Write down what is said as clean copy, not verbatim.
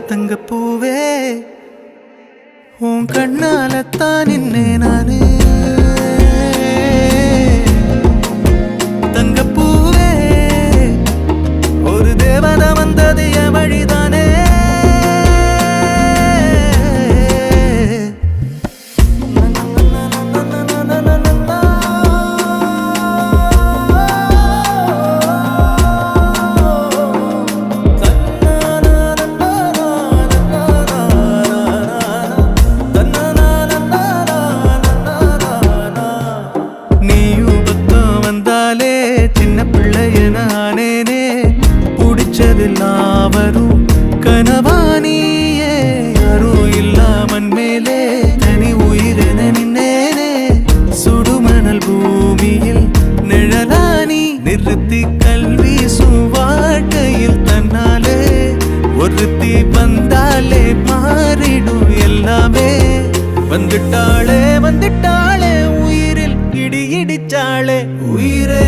தங்கப்பூவே உன் கண்ணாலத்தான் நின்னே நானே தங்கப்பூவே ஒரு தேவதை வந்தது என் வழிதானே வரும் கனவானியே யாரும் இல்லாமன் மேலே தனி உயிரென நின்னேனே சுடுமணல் பூமியில் நிழலானி நிறுத்தி கல்வி வாழ்க்கையில் தன்னாலே ஒருத்தி வந்தாலே மாறிடும் எல்லாமே வந்துட்டாளே வந்துட்டாளே உயிரில் இடி இடிச்சாளே உயிரே